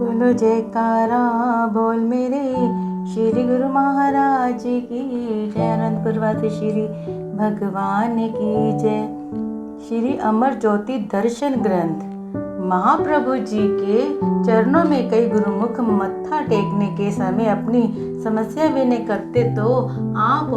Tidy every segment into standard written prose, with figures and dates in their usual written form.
बोलो जयकारा बोल मेरे श्री गुरु महाराज की जय। अनंतपुर वासी श्री भगवान की जय। श्री अमर ज्योति दर्शन ग्रंथ महाप्रभु जी के चरणों में कई गुरुमुख मत्था टेकने के समय अपनी समस्या विनय करते तो आप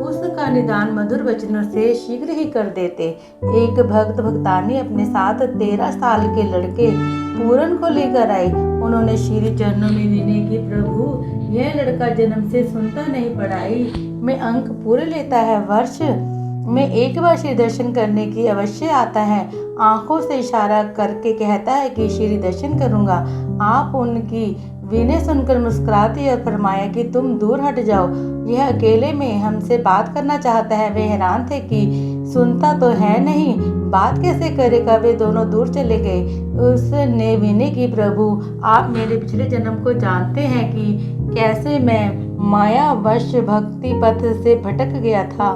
उसका निदान मधुर वचनों से शीघ्र ही कर देते। एक भक्तानी अपने साथ 13 साल के लड़के पूरन को लेकर आए। उन्होंने श्री चरणों में विनय की, प्रभु यह लड़का जन्म से सुनता नहीं, पढ़ाई में अंक पूरे लेता है, वर्ष में एक बार श्री दर्शन करने की अवश्य आता है, आंखों से इशारा करके कहता है कि श्री दर्शन करूंगा। आप उनकी विनय सुनकर मुस्कुराती और फरमाया कि तुम दूर हट जाओ, यह अकेले में हमसे बात करना चाहता है। वे हैरान थे कि सुनता तो है नहीं, बात कैसे करेगा। वे दोनों दूर चले गए। उसने विनय की, प्रभु आप मेरे पिछले जन्म को जानते हैं कि कैसे मैं मायावश भक्ति पथ से भटक गया था।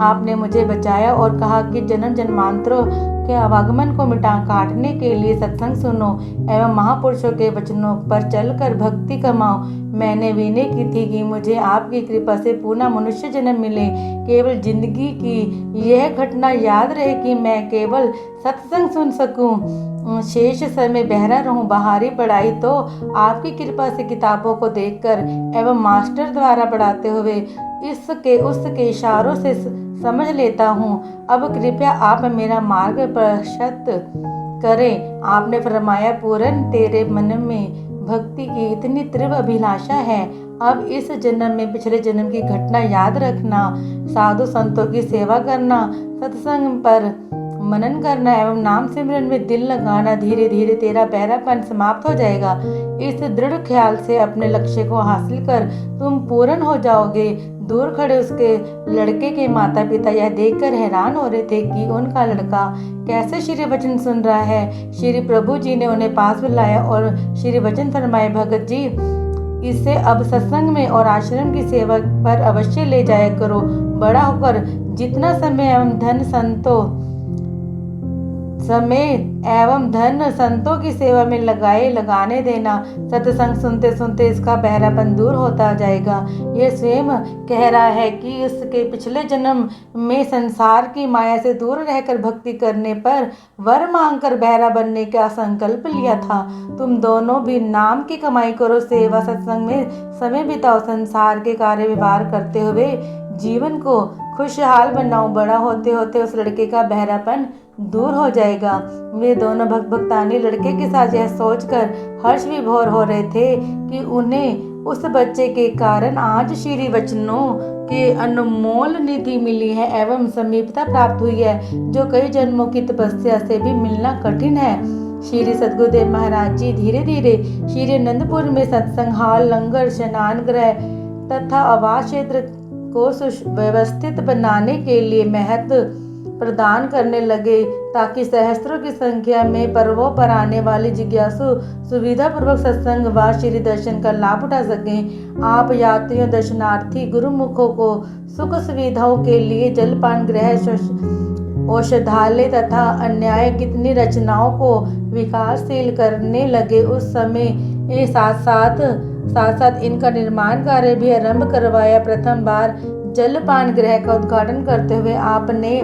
आपने मुझे बचाया और कहा कि जन्म जन्मांतरों के आवागमन को काटने के लिए सत्संग सुनो एवं महापुरुषों के वचनों पर चलकर भक्ति कमाओ। मैंने विनय की थी कि मुझे आपकी कृपा से पुनः मनुष्य जन्म मिले। केवल जिंदगी की यह घटना याद रहे कि मैं केवल सत्संग सुन सकूं, शेष समय बहरा रहूं। बाहरी पढ़ाई तो आपकी कृपा से किताबों को देखकर एवं मास्टर द्वारा पढ़ाते हुए इसके उसके इशारों से समझ लेता हूँ। अब कृपया आप मेरा मार्ग प्रशस्त करें। आपने फरमाया, पूरन तेरे मन में भक्ति की इतनी तीव्र अभिलाषा है, अब इस जन्म में पिछले जन्म की घटना याद रखना, साधु संतों की सेवा करना, सत्संग पर मनन करना एवं नाम सिमरन में दिल लगाना। धीरे धीरे तेरा बहरापन समाप्त हो जाएगा। इस दृढ़ ख्याल से अपने लक्ष्य को हासिल कर तुम पूर्ण हो जाओगे। दूर खड़े उसके लड़के के माता पिता यह देखकर हैरान हो रहे थे कि उनका लड़का कैसे श्री वचन सुन रहा है। श्री प्रभु जी ने उन्हें पास बुलाया और श्री वचन फरमाए, भगत जी इसे अब सत्संग में और आश्रम की सेवा पर अवश्य ले जाया करो। बड़ा होकर जितना समय एवं धन संतों की सेवा में लगाने देना। सत्संग सुनते सुनते इसका बहरापन दूर होता जाएगा। यह स्वयं कह रहा है कि उसके पिछले जन्म में संसार की माया से दूर रहकर भक्ति करने पर वर मांगकर बहरा बनने का संकल्प लिया था। तुम दोनों भी नाम की कमाई करो, सेवा सत्संग में समय बिताओ, संसार के कार्य व्यवहार करते हुए जीवन को खुशहाल बनाओ। बड़ा होते होते उस लड़के का बहरापन दूर हो जाएगा। वे दोनों भक्तानी लड़के के साथ यह सोचकर हर्ष विभोर हो रहे थे कि उन्हें उस बच्चे के कारण आज श्री वचनों के अनमोल निधि मिली है एवं समीपता प्राप्त हुई है, जो कई जन्मों की तपस्या से भी मिलना कठिन है। श्री सद्गुरुदेव महाराज जी धीरे धीरे श्री अनंतपुर में सत्संग हॉल, लंगर, स्नान गृह तथा आवास क्षेत्र को सुव्यवस्थित बनाने के लिए महत्व प्रदान करने लगे, ताकि सहस्त्रों की संख्या में पर्वों पर आने वाले जिज्ञासु सुविधा पूर्वक सत्संग व श्री दर्शन का लाभ उठा सकें। आप यात्रियों, दर्शनार्थी गुरुमुखों को सुख सुविधाओं के लिए जलपान गृह, औषधालय तथा अन्य कितनी रचनाओं को विकासशील करने लगे। उस समय साथ साथ इनका निर्माण कार्य भी आरंभ करवाया। प्रथम बार जलपान गृह का उद्घाटन करते हुए आपने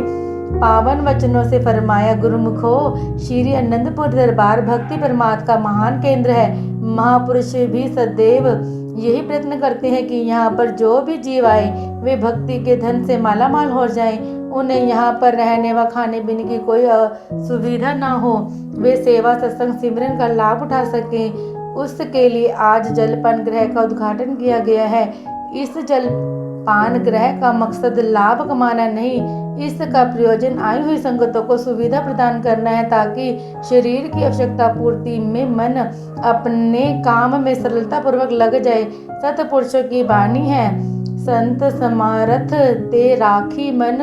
पावन वचनों से फरमाया, गुरुमुखो श्री अनंतपुर दरबार भक्ति परमात्मा का महान केंद्र है। महापुरुष भी सदैव यही प्रयत्न करते हैं कि यहाँ पर जो भी जीव आए वे भक्ति के धन से मालामाल हो जाएं। उन्हें यहाँ पर रहने व खाने पीने की कोई सुविधा ना हो, वे सेवा सत्संग सिमरन का लाभ उठा सकें। उसके लिए आज जलपान गृह का उद्घाटन किया गया है। इस जलपान गृह का मकसद लाभ कमाना नहीं, इसका प्रयोजन आई हुई संगतों को सुविधा प्रदान करना है, ताकि शरीर की आवश्यकता पूर्ति में मन अपने काम में सरलता पूर्वक लग जाए। सतपुरुषों की वाणी है, संत समारथ ते राखी मन,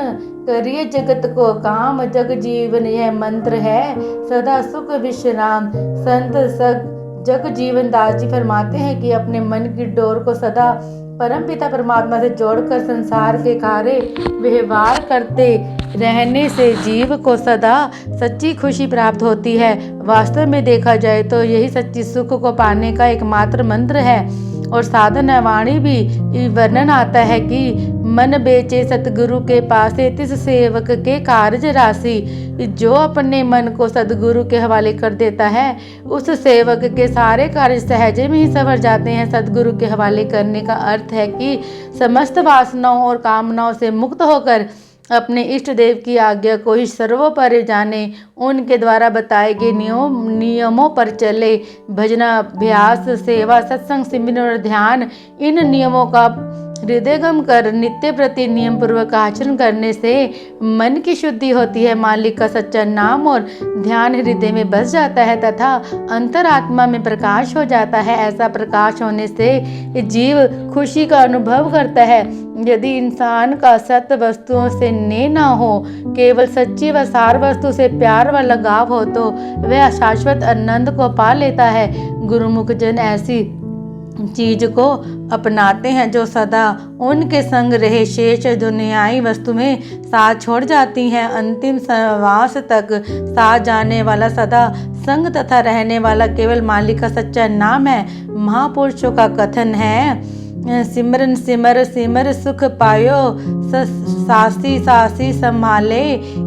करिए जगत को काम, जग जीवन यह मंत्र है, सदा सुख विश्राम। संत जग जीवन दास जी फरमाते हैं कि अपने मन की डोर को सदा परमपिता परमात्मा से जोड़कर संसार के कार्य व्यवहार करते रहने से जीव को सदा सच्ची खुशी प्राप्त होती है। वास्तव में देखा जाए तो यही सच्ची सुख को पाने का एकमात्र मंत्र है। और साधना वाणी भी वर्णन आता है कि मन बेचे सतगुरु के पासे तिस सेवक के कार्य राशि। जो अपने मन को सतगुरु के हवाले कर देता है उस सेवक के सारे कार्य सहजे में ही संवर जाते हैं। सतगुरु के हवाले करने का अर्थ है कि समस्त वासनाओं और कामनाओं से मुक्त होकर अपने इष्ट देव की आज्ञा को ही सर्वोपरि जाने, उनके द्वारा बताए गए नियमों पर चले। भजनाभ्यास, सेवा, सत्संग, सिमरन और ध्यान, इन नियमों का हृदयगम कर नित्य प्रति नियम पूर्वक आचरण करने से मन की शुद्धि होती है। मालिक का सच्चा नाम और ध्यान हृदय में बस जाता है तथा अंतरात्मा में प्रकाश हो जाता है। ऐसा प्रकाश होने से जीव खुशी का अनुभव करता है। यदि इंसान का सत्य वस्तुओं से नेह न हो, केवल सच्ची व सार वस्तु से प्यार व लगाव हो, तो वह शाश्वत आनंद को पा लेता है। गुरुमुख जन ऐसी चीज को अपनाते हैं जो सदा उनके संग रहे। शेष दुनियाई वस्तु में साथ छोड़ जाती हैं। अंतिम श्वास तक साथ जाने वाला, सदा संग तथा रहने वाला केवल मालिक का सच्चा नाम है। महापुरुषों का कथन है, सिमरन सिमर सिमर सुख पायो, सासी सासी संभाले,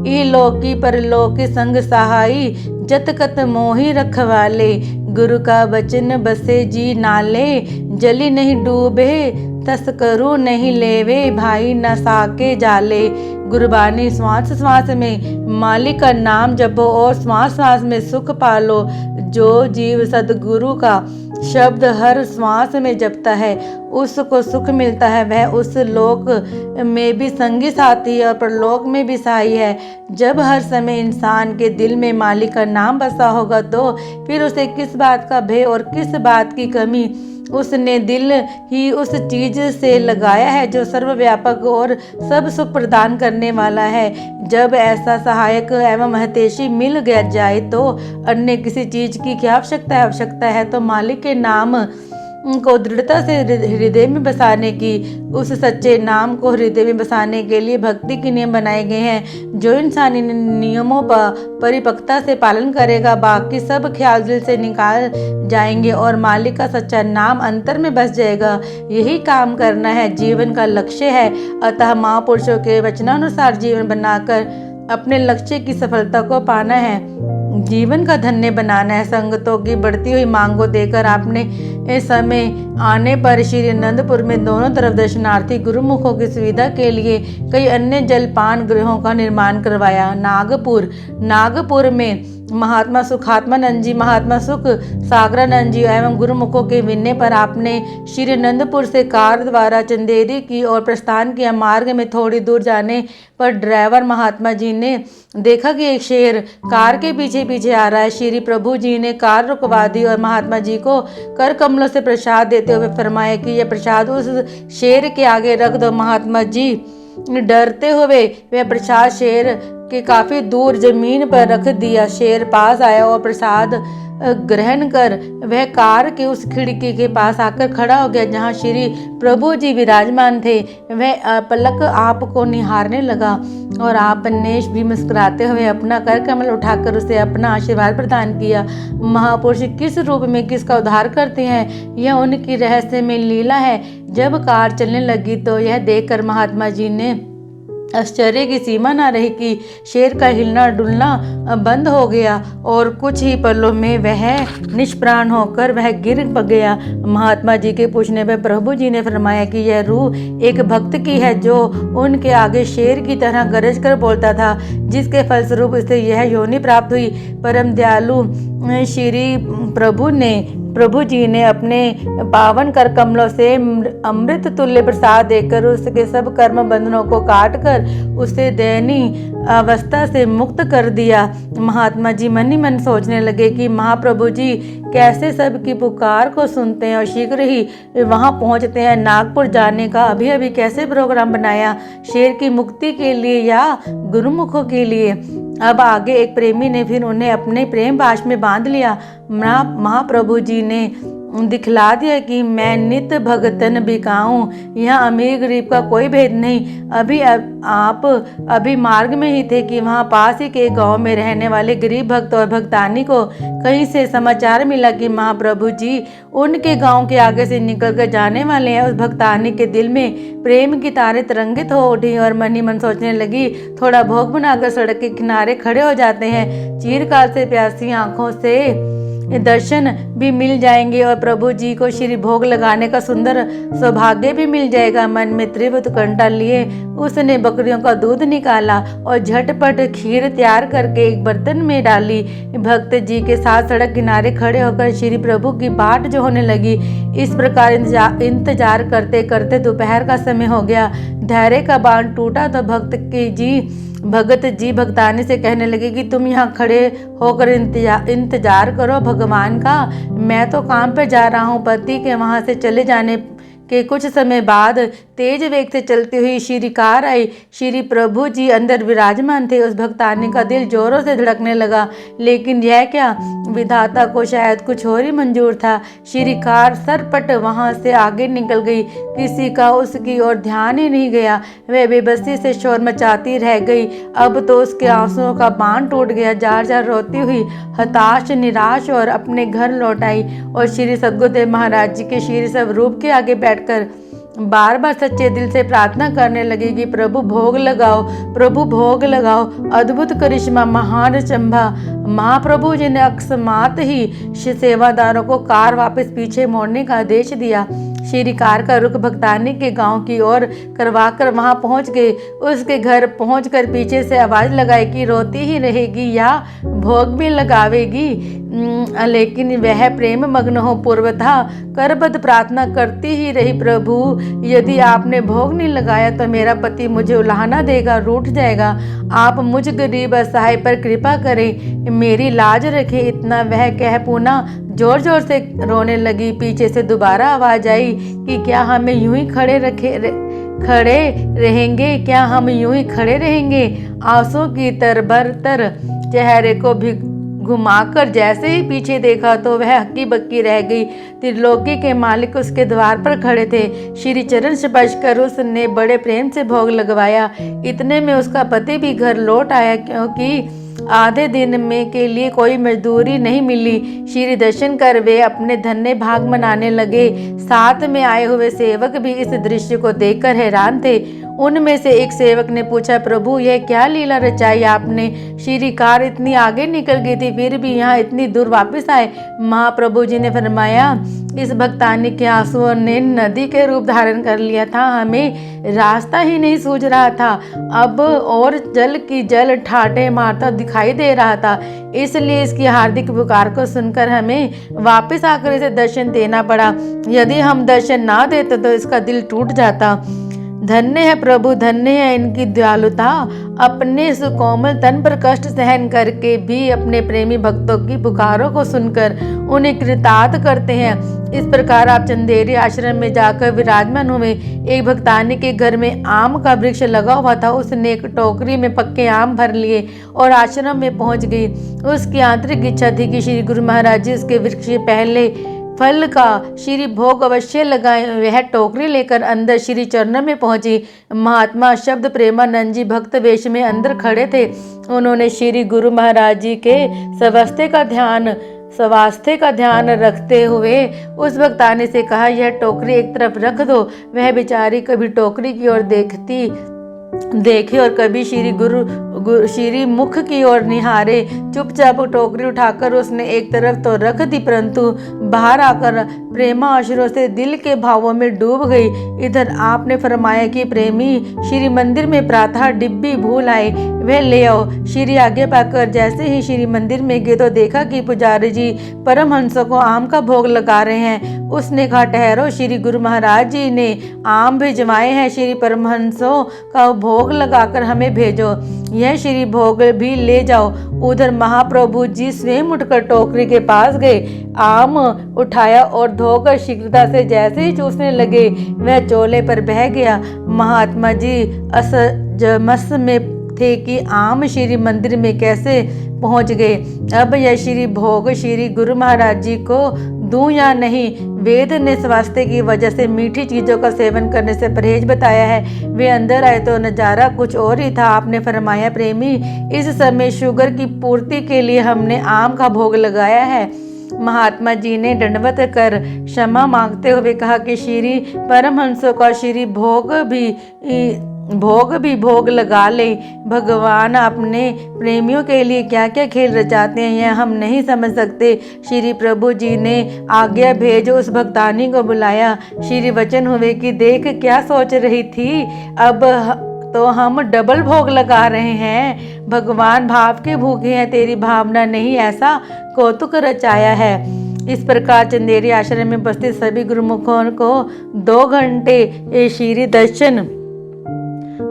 ई लोकी परलोकी संग सहाई, जत कत मोहि रखवाले। गुरु का वचन बसे जी नाले, जली नहीं डूबे तस्करू नहीं लेवे, भाई न साके जाले। गुरबानी श्वास श्वास में मालिक का नाम जपो और श्वास श्वास में सुख पालो। जो जीव सदगुरु का शब्द हर श्वास में जपता है उसको सुख मिलता है। वह उस लोक में भी संगी साथी है और परलोक में भी सहाई है। जब हर समय इंसान के दिल में मालिक का नाम बसा होगा तो फिर उसे किस बात का भय और किस बात की कमी। उसने दिल ही उस चीज से लगाया है जो सर्वव्यापक और सब सुख प्रदान करने वाला है। जब ऐसा सहायक एवं महतेशी मिल गया जाए तो अन्य किसी चीज की क्या आवश्यकता है तो मालिक के नाम को दृढ़ता से हृदय में बसाने की। उस सच्चे नाम को हृदय में बसाने के लिए भक्ति के नियम बनाए गए हैं। जो इंसान इन नियमों पर परिपक्वता से पालन करेगा, बाकी सब ख्याल दिल से निकाल जाएंगे और मालिक का सच्चा नाम अंतर में बस जाएगा। यही काम करना है, जीवन का लक्ष्य है। अतः महापुरुषों के वचनानुसार जीवन बनाकर अपने लक्ष्य की सफलता को पाना है, जीवन का धन्य बनाना है। संगतों की बढ़ती हुई मांग को देकर आपने इस समय आने पर श्री आनंदपुर में दोनों तरफ दर्शनार्थी गुरुमुखों की सुविधा के लिए कई अन्य जलपान गृहों का निर्माण करवाया। नागपुर में महात्मा सुखात्मानंद जी, महात्मा सुख सागरानंद जी एवं गुरुमुखों के मिलने पर आपने श्री आनंदपुर से कार द्वारा चंदेरी की ओर प्रस्थान किया। मार्ग में थोड़ी दूर जाने पर ड्राइवर महात्मा जी ने देखा कि एक शेर कार के पीछे पीछे आ रहा है। श्री प्रभु जी ने कार रुकवा दी और महात्मा जी को कर कमलों से प्रसाद देते हुए फरमाया कि यह प्रसाद उस शेर के आगे रख दो। महात्मा जी डरते हुए वह प्रसाद शेर के काफी दूर जमीन पर रख दिया। शेर पास आया और प्रसाद ग्रहण कर वह कार के उस खिड़की के पास आकर खड़ा हो गया जहां श्री प्रभु जी विराजमान थे। वह पलक आपको निहारने लगा और आपने भी मुस्कुराते हुए अपना कर कमल उठाकर उसे अपना आशीर्वाद प्रदान किया। महापुरुष किस रूप में किसका उद्धार करते हैं यह उनकी रहस्यमय लीला है। जब कार चलने लगी तो यह देखकर महात्मा जी ने आश्चर्य की सीमा न रही कि शेर का हिलना डुलना बंद हो गया और कुछ ही पलों में वह निष्प्राण होकर वह गिर गया। महात्मा जी के पूछने पर प्रभु जी ने फरमाया कि यह रूह एक भक्त की है जो उनके आगे शेर की तरह गरज कर बोलता था, जिसके फलस्वरूप उसे यह योनि प्राप्त हुई। परम दयालु श्री प्रभु जी ने अपने पावन कर कमलों से अमृत तुल्य प्रसाद देकर उसके सब कर्म बंधनों को काट कर उसे दयनीय अवस्था से मुक्त कर दिया। महात्मा जी मन ही मन सोचने लगे कि महाप्रभु जी कैसे सबकी पुकार को सुनते हैं और शीघ्र ही वहां पहुंचते हैं। नागपुर जाने का अभी अभी कैसे प्रोग्राम बनाया, शेर की मुक्ति के लिए या गुरुमुखों के लिए। अब आगे एक प्रेमी ने फिर उन्हें अपने प्रेम पाश में बांध लिया। महाप्रभु जी ने दिखला दिया कि मैं नित भगतन बिकाऊं, यहाँ अमीर गरीब का कोई भेद नहीं। आप अभी मार्ग में ही थे कि वहाँ पास ही के गांव में रहने वाले गरीब भक्त और भक्तानी को कहीं से समाचार मिला कि महाप्रभु जी उनके गांव के आगे से निकल कर जाने वाले हैं। उस भक्तानी के दिल में प्रेम की तारे तरंगित हो उठी और मन ही मन सोचने लगी, थोड़ा भोग बनाकर सड़क के किनारे खड़े हो जाते हैं, चीरकाल से प्यासी आंखों से दर्शन भी मिल जाएंगे और प्रभु जी को श्री भोग लगाने का सुंदर सौभाग्य भी मिल जाएगा। मन में तीव्र उत्कंठा लिए उसने बकरियों का दूध निकाला और झटपट खीर तैयार करके एक बर्तन में डाली। भक्त जी के साथ सड़क किनारे खड़े होकर श्री प्रभु की बाट जो होने लगी। इस प्रकार इंतजार करते करते दोपहर का समय हो गया। धैर्य का बांध टूटा तो भगत जी भक्तानी से कहने लगे कि तुम यहाँ खड़े होकर इंतजार करो भगवान का, मैं तो काम पे जा रहा हूँ। पति के वहाँ से चले जाने के कुछ समय बाद तेज वेग से चलती हुई श्री कार आई। श्री प्रभु जी अंदर विराजमान थे। उस भक्तानी का दिल जोरों से धड़कने लगा, लेकिन यह क्या, विधाता को शायद कुछ और ही मंजूर था। श्री कार सरपट वहां से आगे निकल गई। किसी का उसकी ओर ध्यान ही नहीं गया। वह बेबसी से शोर मचाती रह गई। अब तो उसके आंसुओं का बांध टूट गया। जार जार रोती हुई हताश निराश और अपने घर लौट आई और श्री सद्गुरुदेव महाराज जी के श्री स्वरूप के आगे बैठकर बार बार सच्चे दिल से प्रार्थना करने लगी कि प्रभु भोग लगाओ, प्रभु भोग लगाओ। अद्भुत करिश्मा, महान चंबा। महाप्रभु जी ने अकस्मात ही सेवादारों को कार वापस पीछे मोड़ने का आदेश दिया। श्री कार का रुख भक्तानी के गांव की ओर करवाकर वहां पहुंच गए। उसके घर पहुंचकर पीछे से आवाज लगाई कि रोती ही रहेगी या भोग भी लगावेगी। लेकिन वह प्रेम मग्न हो पूर्वथा करबद्ध प्रार्थना करती ही रही, प्रभु यदि आपने भोग नहीं लगाया तो मेरा पति मुझे उलाहना देगा, रूठ जाएगा। आप मुझ गरीब असहाय पर कृपा करें, मेरी लाज रखें। इतना वह कह पुनः जोर जोर से रोने लगी। पीछे से दोबारा आवाज आई कि क्या हमें यूं ही खड़े रहेंगे, क्या हम यूं ही खड़े रहेंगे। आंसू की तरबतर चेहरे को भी घुमाकर जैसे ही पीछे देखा तो वह हक्की बक्की रह गई। त्रिलोकी के मालिक उसके द्वार पर खड़े थे। श्री चरण स्पर्श कर उसने बड़े प्रेम से भोग लगवाया। इतने में उसका पति भी घर लौट आया, क्योंकि आधे दिन में के लिए कोई मजदूरी नहीं मिली। श्री दर्शन कर वे अपने धन्य भाग मनाने लगे। साथ में आए हुए सेवक भी इस दृश्य को देखकर हैरान थे। उनमें से एक सेवक ने पूछा, प्रभु यह क्या लीला रचाई आपने। श्री कार इतनी आगे निकल गई थी फिर भी यहाँ इतनी दूर वापस आए। महाप्रभु जी ने फरमाया, इस भक्तानी के आंसुओं ने नदी के रूप धारण कर लिया था, हमें रास्ता ही नहीं सूझ रहा था। अब और जल की जल ठाटे मारता दिखाई दे रहा था, इसलिए इसकी हार्दिक पुकार को सुनकर हमें वापस आकर इसे दर्शन देना पड़ा। यदि हम दर्शन ना देते तो इसका दिल टूट जाता। धन्य है प्रभु, धन्य है इनकी दयालुता। अपने सुकोमल तन पर कष्ट सहन करके भी अपने प्रेमी भक्तों की पुकारों को सुनकर उन्हें कृतार्थ करते हैं। इस प्रकार आप चंदेरी आश्रम में जाकर विराजमान हुए। एक भक्तानी के घर में आम का वृक्ष लगा हुआ था। उसने एक टोकरी में पक्के आम भर लिए और आश्रम में पहुंच गई। उसकी आंतरिक इच्छा थी कि श्री गुरु महाराज जी उसके वृक्ष के पहले फल का श्री भोग अवश्य लगाए। वह टोकरी लेकर अंदर श्री चरणों में पहुंची। महात्मा शब्द प्रेमानंद जी भक्त वेश में अंदर खड़े थे। उन्होंने श्री गुरु महाराज जी के स्वास्थ्य का ध्यान रखते हुए उस भक्तानी से कहा, यह टोकरी एक तरफ रख दो। वह बेचारी कभी टोकरी की ओर देखे और कभी श्री मुख की ओर निहारे। चुपचाप टोकरी उठाकर उसने एक तरफ तो रख दी, परंतु बाहर आकर प्रेमा अश्रुओं से दिल के भावों में डूब गई। इधर आपने फरमाया कि प्रेमी श्री मंदिर में प्रातः डिब्बी भूल आए, वह ले आओ। श्री आगे पाकर जैसे ही श्री मंदिर में गए तो देखा कि पुजारी जी परमहंसों को आम का भोग लगा रहे हैं। उसने कहा, ठहरो, श्री गुरु महाराज जी ने आम भिजवाए हैं, श्री परमहंसों का भोग लगाकर हमें भेजो। यह श्री भोग भी ले जाओ। उधर महाप्रभु जी स्वयं उठकर टोकरी के पास गए, आम उठाया और धोकर शीघ्रता से जैसे ही चूसने लगे वह चोले पर बह गया। महात्मा जी असमस में थे कि आम श्री मंदिर में कैसे पहुंच गए। अब यह श्री भोग श्री गुरु महाराज जी को दूं या नहीं। वेद ने स्वास्थ्य की वजह से मीठी चीज़ों का सेवन करने से परहेज बताया है। वे अंदर आए तो नज़ारा कुछ और ही था। आपने फरमाया, प्रेमी, इस समय शुगर की पूर्ति के लिए हमने आम का भोग लगाया है। महात्मा जी ने दंडवत कर क्षमा मांगते हुए कहा कि श्री परमहंसों का श्री भोग लगा ले। भगवान अपने प्रेमियों के लिए क्या क्या खेल रचाते हैं यह हम नहीं समझ सकते। श्री प्रभु जी ने आज्ञा भेज उस भक्तानी को बुलाया। श्री वचन हुए कि देख क्या सोच रही थी, अब तो हम डबल भोग लगा रहे हैं। भगवान भाव के भूखे हैं, तेरी भावना नहीं, ऐसा कौतुक रचाया है। इस प्रकार चंदेरी आश्रम में उपस्थित सभी गुरुमुखों को 2 घंटे श्री दर्शन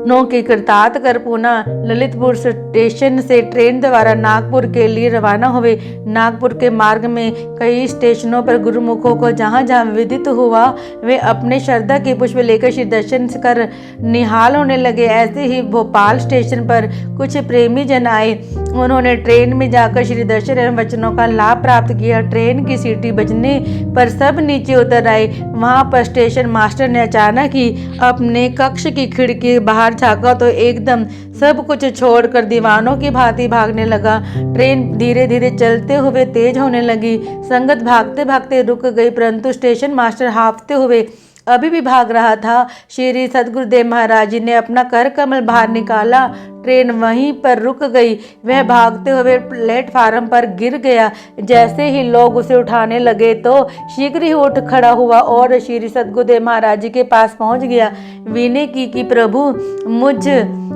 नौ की कृतार्थ कर पुनः ललितपुर स्टेशन से ट्रेन द्वारा नागपुर के लिए रवाना हुए। नागपुर के मार्ग में कई स्टेशनों पर गुरुमुखों को जहां जहां विदित हुआ वे अपने श्रद्धा के पुष्प लेकर श्री दर्शन कर निहाल होने लगे। ऐसे ही भोपाल स्टेशन पर कुछ प्रेमी जन आए। उन्होंने ट्रेन में जाकर श्री दर्शन एवं वचनों का लाभ प्राप्त किया। ट्रेन की सीटी बजने पर सब नीचे उतर आए। वहां पर स्टेशन मास्टर ने अचानक ही अपने कक्ष की खिड़की बाहर झांका तो एकदम सब कुछ छोड़कर दीवानों की भांति भागने लगा। ट्रेन धीरे धीरे चलते हुए तेज होने लगी। संगत भागते भागते रुक गई, परंतु स्टेशन मास्टर हांफते हुए अभी भी भाग रहा था। श्री सदगुरुदेव महाराज जी ने अपना कर कमल बाहर निकाला। ट्रेन वहीं पर रुक गई। वह भागते हुए प्लेटफार्म पर गिर गया। जैसे ही लोग उसे उठाने लगे तो शीघ्र ही उठ खड़ा हुआ और श्री सदगुरुदेव महाराज जी के पास पहुंच गया। विनय की कि प्रभु, मुझ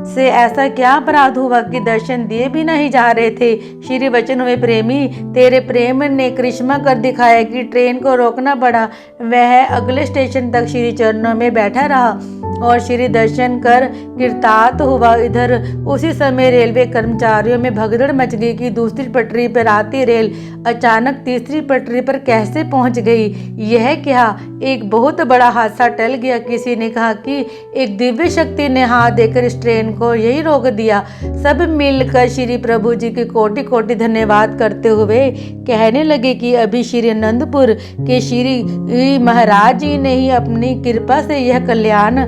से ऐसा क्या अपराध हुआ कि दर्शन दिए भी नहीं जा रहे थे। श्री वचन हुए, प्रेमी, तेरे प्रेम ने करिश्मा कर दिखाया कि ट्रेन को रोकना पड़ा। वह अगले स्टेशन तक श्री चरणों में बैठा रहा और श्री दर्शन कर कृतार्थ हुआ। इधर उसी समय रेलवे कर्मचारियों में भगदड़ मच गई कि दूसरी पटरी पर आती रेल अचानक तीसरी पटरी पर कैसे पहुंच गई। यह क्या, एक बहुत बड़ा हादसा टल गया। किसी ने कहा कि एक दिव्य शक्ति ने हाथ देकर इस ट्रेन को यही रोक दिया। सब मिलकर श्री प्रभु जी के कोटि कोटि धन्यवाद करते हुए कहने लगे कि अभी श्री आनंदपुर के श्री महाराज जी ने ही अपनी कृपा से यह कल्याण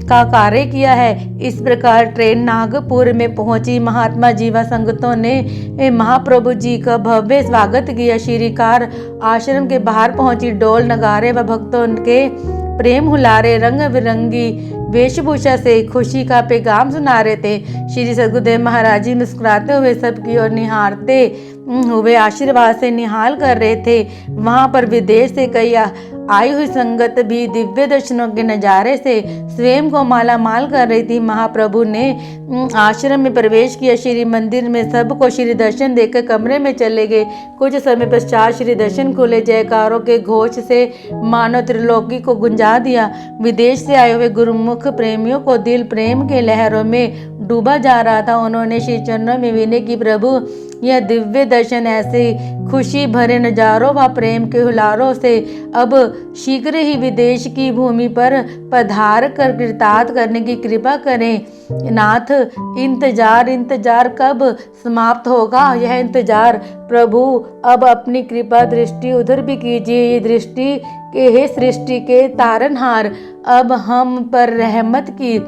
का कार्य किया है। इस प्रकार ट्रेन नागपुर में पहुंची। महात्मा जीवा संगतों ने महाप्रभु जी का भव्य स्वागत किया। श्री कार आश्रम के बाहर पहुंची। डोल नगारे व भक्तों के प्रेम हुलारे रंग बिरंगी वेशभूषा से खुशी का पैगाम सुना रहे थे। श्री सदगुरुदेव महाराज जी मुस्कुराते हुए सबकी ओर निहारते हुए आशीर्वाद से निहाल कर रहे थे। वहां पर विदेश से कई आई हुई संगत भी दिव्य दर्शनों के नज़ारे से स्वयं को माला माल कर रही थी। महाप्रभु ने आश्रम में प्रवेश किया। श्री मंदिर में सबको श्री दर्शन देकर कमरे में चले गए। कुछ समय पश्चात श्री दर्शन खुले। जयकारों के घोष से मानव त्रिलोकी को गुंजा दिया। विदेश से आए हुए गुरुमुख प्रेमियों को दिल प्रेम के लहरों में डूबा जा रहा था। उन्होंने श्री चरणों में विनय की, प्रभु, यह दिव्य दर्शन ऐसे खुशी भरे नजारों व प्रेम के हुलारों से अब शीघ्र ही विदेश की भूमि पर पधार कर कृतार्थ करने की कृपा करें। नाथ, इंतजार कब समाप्त होगा? यह इंतजार प्रभु अब अपनी कृपा दृष्टि उधर भी कीजिए। ये दृष्टि के हे सृष्टि के तारनहार, अब हम पर रहमत की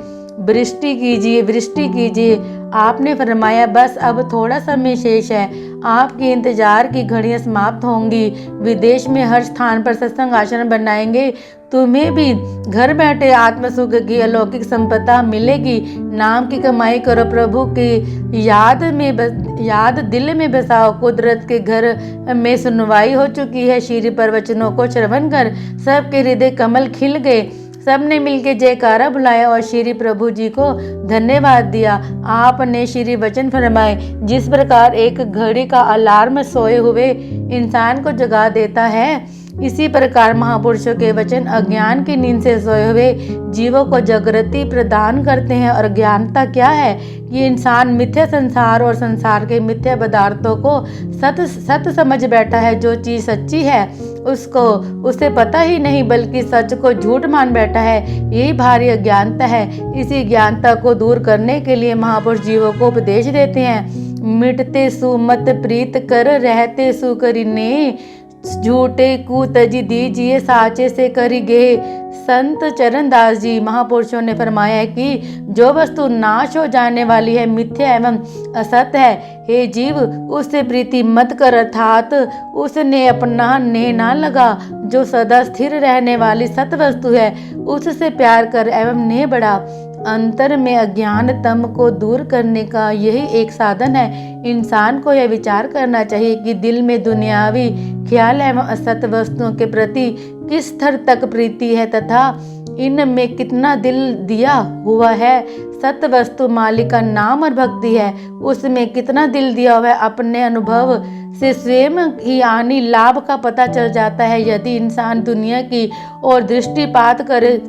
वृष्टि कीजिए। आपने फरमाया, बस अब थोड़ा समय शेष है, आपके इंतजार की घड़ियां समाप्त होंगी। विदेश में हर स्थान पर सत्संग आश्रम बनाएंगे। तुम्हें भी घर बैठे आत्मसुख की अलौकिक संपदा मिलेगी। नाम की कमाई करो, प्रभु की याद दिल में बसाओ। कुदरत के घर में सुनवाई हो चुकी है। श्री प्रवचनों को श्रवण कर सबके हृदय कमल खिल गए। सबने मिलकर जयकारा बुलाया और श्री प्रभु जी को धन्यवाद दिया। आपने श्री वचन फरमाए, जिस प्रकार एक घड़ी का अलार्म सोए हुए इंसान को जगा देता है, इसी प्रकार महापुरुषों के वचन अज्ञान की नींद से सोए हुए जीवों को जागृति प्रदान करते हैं। और अज्ञानता क्या है? ये इंसान मिथ्या संसार और संसार के मिथ्या पदार्थों को सत समझ बैठा है। जो चीज सच्ची है उसे पता ही नहीं, बल्कि सच को झूठ मान बैठा है। यही भारी अज्ञानता है। इसी ज्ञानता को दूर करने के लिए महापुरुष जीवों को उपदेश देते हैं। मिटते सुमत प्रीत कर, रहते सुकरिने, झूठे कू तजी दीजिए, साचे से करी गे। संत चरणदास जी महापुरुषों ने फरमाया है कि जो वस्तु नाश हो जाने वाली है, मिथ्या एवं असत है, हे जीव उससे प्रीति मत कर, अर्थात उसने अपना नेह ना लगा। जो सदा स्थिर रहने वाली सत वस्तु है उससे प्यार कर एवं नेह बढ़ा। अंतर में अज्ञान तम को दूर करने का यही एक साधन है। इंसान को यह विचार करना चाहिए कि दिल में दुनियावी ख्याल एवं असत वस्तुओं के प्रति किस स्तर तक प्रीति है तथा इनमें कितना दिल दिया हुआ है। सत वस्तु मालिक का नाम और भक्ति है, उसमें कितना दिल दिया हुआ है अपने अनुभव से स्वयं ही आनी लाभ का पता चल जाता है। यदि इंसान दुनिया की ओर दृष्टिपात करे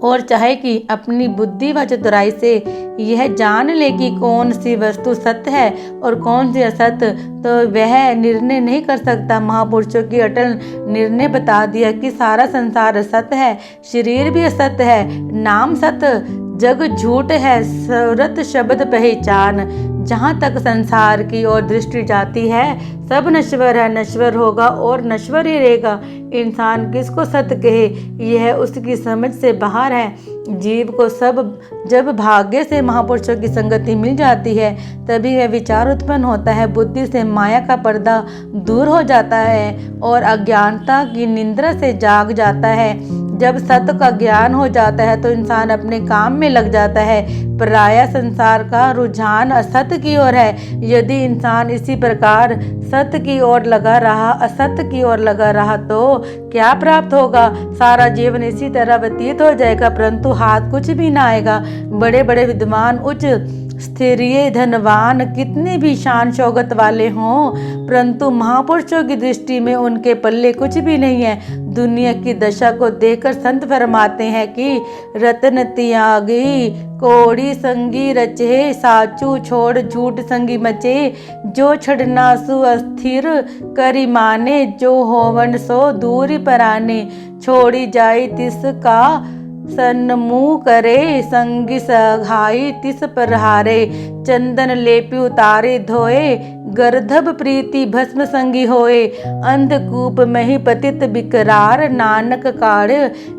और चाहे कि अपनी बुद्धि व चतुराई से यह जान ले कि कौन सी वस्तु सत्य है और कौन सी असत, तो वह निर्णय नहीं कर सकता। महापुरुषों की अटल निर्णय बता दिया कि सारा संसार असत्य है, शरीर भी असत्य है, नाम सत्य, जग झूठ है, सूरत शब्द पहचान। जहाँ तक संसार की ओर दृष्टि जाती है सब नश्वर है, नश्वर होगा और नश्वर ही रहेगा। इंसान किसको सत्य कहे यह उसकी समझ से बाहर है। जीव को जब भाग्य से महापुरुषों की संगति मिल जाती है तभी वह विचार उत्पन्न होता है, बुद्धि से माया का पर्दा दूर हो जाता है और अज्ञानता की निंद्रा से जाग जाता है। जब सत्य का ज्ञान हो जाता है तो इंसान अपने काम में लग जाता है। प्रायः संसार का रुझान असत्य की ओर है। यदि इंसान इसी प्रकार सत्य की ओर लगा रहा, असत्य की ओर लगा रहा तो क्या प्राप्त होगा? सारा जीवन इसी तरह व्यतीत हो जाएगा, परंतु हाथ कुछ भी ना आएगा। बड़े बड़े विद्वान, उच्च स्तरीय धनवान, कितने भी शान शौकत वाले हों, परंतु महापुरुषों की दृष्टि में उनके पल्ले कुछ भी नहीं है। दुनिया की दशा को देखकर संत फरमाते हैं कि रतन त्यागी कोड़ी संगी रचे, साचू छोड़ झूठ संगी मचे। जो छड़ना सु अस्थिर करी माने, जो होवन सो दूरी पराने। छोड़ी जाई तिसका सन्मुख करे, संगी सघाई तिस प्रहारे। चंदन लेपी उतारे धोए, गर्धब प्रीति भस्म संगी होए। अंधकूप मही पतित बिकरार, नानक काढ़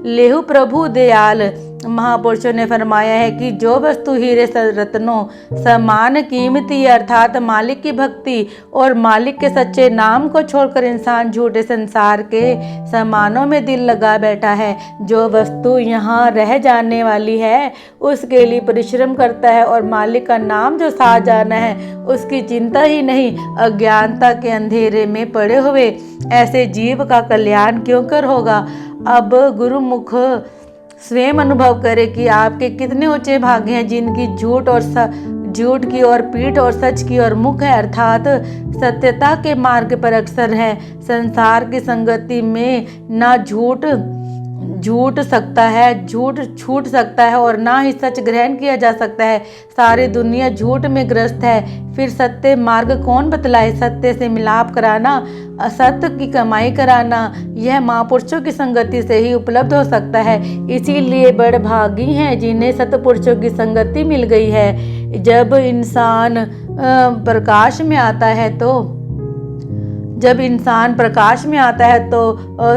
लेहु प्रभु दयाल। महापुरुषों ने फरमाया है कि जो वस्तु हीरे रत्नों समान कीमती, अर्थात मालिक की भक्ति और मालिक के सच्चे नाम को छोड़कर इंसान झूठे संसार के सामानों में दिल लगा बैठा है। जो वस्तु यहाँ रह जाने वाली है उसके लिए परिश्रम करता है और मालिक का नाम जो साथ जाना है उसकी चिंता ही नहीं। अज्ञानता के अंधेरे में पड़े हुए ऐसे जीव का कल्याण क्यों कर होगा? अब गुरुमुख स्वयं अनुभव करे कि आपके कितने ऊंचे भाग्य हैं जिनकी झूठ की ओर पीठ और सच की ओर मुख है, अर्थात सत्यता के मार्ग पर अक्सर है। संसार की संगति में ना झूठ छूट सकता है और ना ही सच ग्रहण किया जा सकता है। सारी दुनिया झूठ में ग्रस्त है, फिर सत्य मार्ग कौन बतलाए? सत्य से मिलाप कराना, असत्य की कमाई कराना, यह महापुरुषों की संगति से ही उपलब्ध हो सकता है। इसीलिए बड़भागी हैं जिन्हें सतपुरुषों की संगति मिल गई है। जब इंसान प्रकाश में आता है तो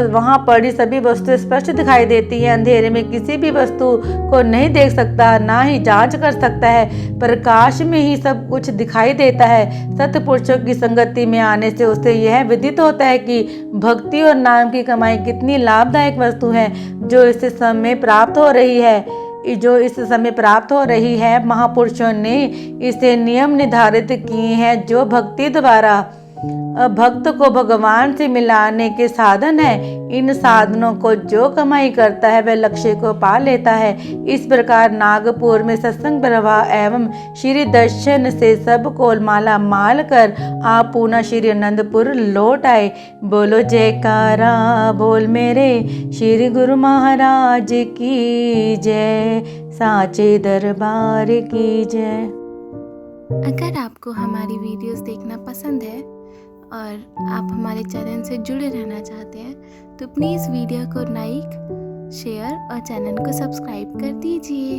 वहाँ पड़ी सभी वस्तुएं स्पष्ट दिखाई देती है। अंधेरे में किसी भी वस्तु को नहीं देख सकता, ना ही जांच कर सकता है। प्रकाश में ही सब कुछ दिखाई देता है। सत्पुरुषों की संगति में आने से उसे यह विदित होता है कि भक्ति और नाम की कमाई कितनी लाभदायक वस्तु है जो इस समय प्राप्त हो रही है। महापुरुषों ने इसे नियम निर्धारित किए हैं जो भक्ति द्वारा भक्त को भगवान से मिलाने के साधन है। इन साधनों को जो कमाई करता है वह लक्ष्य को पा लेता है। इस प्रकार नागपुर में सत्संग प्रवाह एवं श्री दर्शन से सब को माला माल कर आप पुनः श्री आनंदपुर लौट आए। बोलो जयकारा बोल मेरे श्री गुरु महाराज की जय, साचे दरबार की जय। अगर आपको हमारी वीडियोस देखना पसंद है और आप हमारे चैनल से जुड़े रहना चाहते हैं तो प्लीज़ वीडियो को लाइक, शेयर और चैनल को सब्सक्राइब कर दीजिए।